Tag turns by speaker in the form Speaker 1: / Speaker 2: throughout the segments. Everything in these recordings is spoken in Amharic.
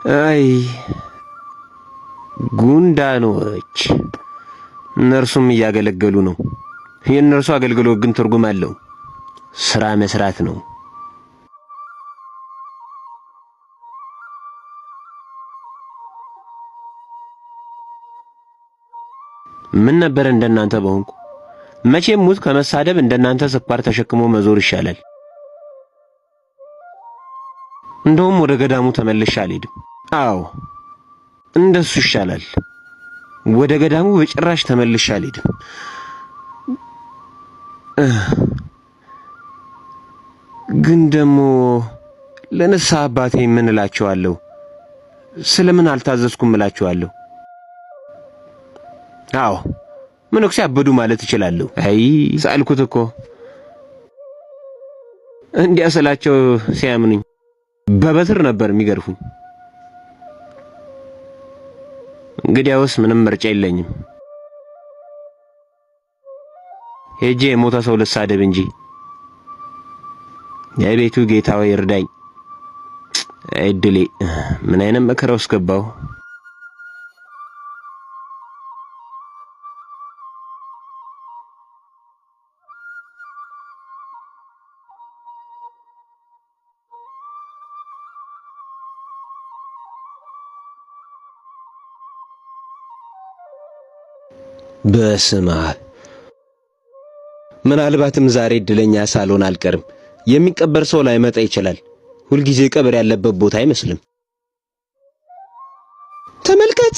Speaker 1: አይ ጉንዳኖች እነርሱም እያገለገሉ ነው። የእነርሱ አገልግሎት ግን ትርጉም አለው። ስራ መስራት ነው። ምን ነበር እንደናንተ በሆንኩ። መቼም ሙት ከመሳደብ እንደናንተ ስኳር ተሸክሞ መዞር ይሻላል። እንደውም ወደ ገዳሙ ተመልሼ አልሄድም። አዎ እንደሱ ይሻላል። ወደ ገዳሙ በጭራሽ ተመልሼ አልሄድም። ግን ደግሞ ለንስሐ አባቴ ምን እላቸዋለሁ? ስለምን አልታዘዝኩም እላቸዋለሁ? አዎ መነኩሴ አበዱ ማለት እችላለሁ። አይ ሳልኩት እኮ እንዲያ ስላቸው ሲያምኑኝ በበትር ነበር የሚገርፉኝ። እንግዲያውስ ምንም ምርጫ የለኝም። ሄጄ የሞተ ሰው ልሳደብ እንጂ። የቤቱ ጌታ ወይ እርዳኝ። አይድሌ ምን አይነት መከራ ውስጥ ገባሁ። በስመ አብ። ምናልባትም ዛሬ እድለኛ ሳልሆን አልቀርም። የሚቀበር ሰው ላይመጣ ይችላል። ሁልጊዜ ቀብር ያለበት ቦታ አይመስልም። ተመልከት፣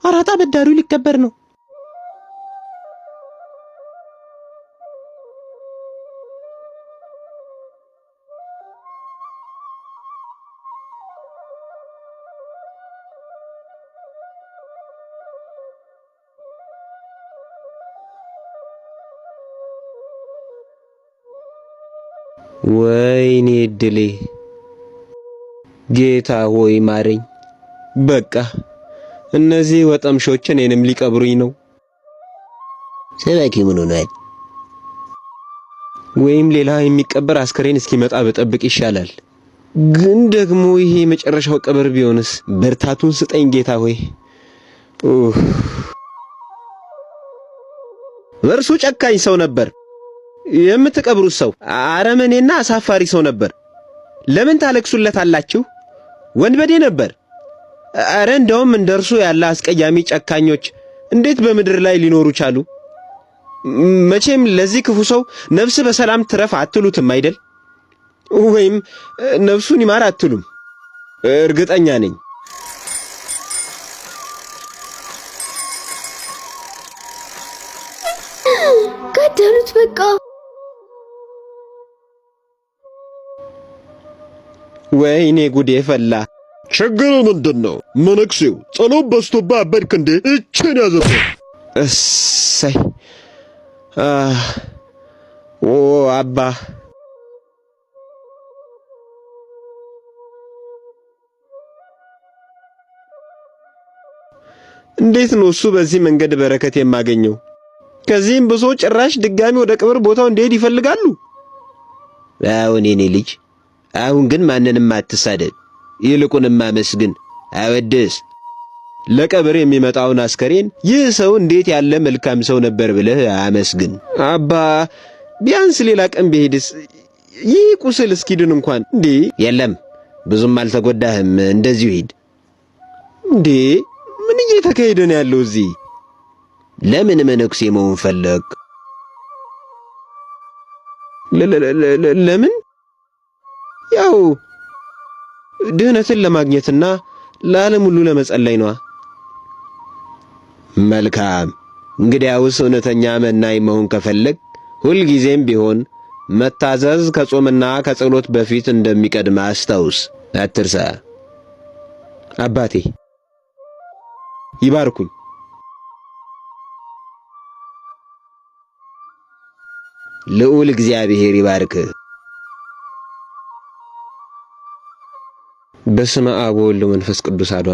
Speaker 1: አራጣ በዳሪው ሊቀበር ነው። ወይኔ እድሌ። ጌታ ሆይ ማረኝ። በቃ እነዚህ ወጠምሾች እኔንም ሊቀብሩኝ ነው።
Speaker 2: ሰባኪ ምን ሆኗል?
Speaker 1: ወይም ሌላ የሚቀበር አስከሬን እስኪመጣ በጠብቅ ይሻላል። ግን ደግሞ ይሄ የመጨረሻው ቀብር ቢሆንስ? በርታቱን ስጠኝ ጌታ ሆይ። እርሱ ጨካኝ ሰው ነበር። የምትቀብሩት ሰው አረመኔና አሳፋሪ ሰው ነበር። ለምን ታለቅሱለታላችሁ? ወንበዴ ነበር። አረ እንደውም እንደርሱ ያለ አስቀያሚ ጨካኞች እንዴት በምድር ላይ ሊኖሩ ቻሉ? መቼም ለዚህ ክፉ ሰው ነፍስ በሰላም ትረፍ አትሉትም አይደል? ወይም ነፍሱን ይማር አትሉም? እርግጠኛ ነኝ።
Speaker 3: ገደሉት በቃ።
Speaker 1: ወይኔ ጉዴ ፈላ።
Speaker 4: ችግሩ ምንድነው? መነኩሴው ጸሎት በዝቶብህ አበድክ እንዴ? እችን ያዘበት።
Speaker 1: እሰይ አባ እንዴት ነው እሱ በዚህ መንገድ በረከት የማገኘው? ከዚህም ብሶ ጭራሽ ድጋሚ ወደ ቀብር ቦታው እንዲሄድ ይፈልጋሉ።
Speaker 2: አሁን የኔ ልጅ አሁን ግን ማንንም አትሳደብ፣ ይልቁንም አመስግን፣ አወድስ።
Speaker 1: ለቀብር የሚመጣውን አስከሬን ይህ ሰው እንዴት ያለ መልካም ሰው ነበር ብለህ አመስግን። አባ ቢያንስ ሌላ ቀን ቢሄድስ ይህ ቁስል እስኪድን እንኳን። እንዴ
Speaker 2: የለም ብዙም አልተጎዳህም፣ እንደዚሁ ሂድ።
Speaker 1: እንዴ ምን እየተካሄደ ነው ያለው እዚህ?
Speaker 2: ለምን መነኩሴ መሆን ፈለግ?
Speaker 1: ለምን? ያው ድህነትን ለማግኘትና ለዓለም ሁሉ ለመጸለይ ነው።
Speaker 2: መልካም። እንግዲያውስ እውነተኛ መናኝ መሆን ከፈለግ ሁልጊዜም ቢሆን መታዘዝ ከጾምና ከጸሎት በፊት እንደሚቀድም አስታውስ፣ አትርሳ።
Speaker 1: አባቴ ይባርኩኝ።
Speaker 2: ልዑል እግዚአብሔር ይባርክህ።
Speaker 1: በስመ አብ ወወልድ ወመንፈስ ቅዱስ አሐዱ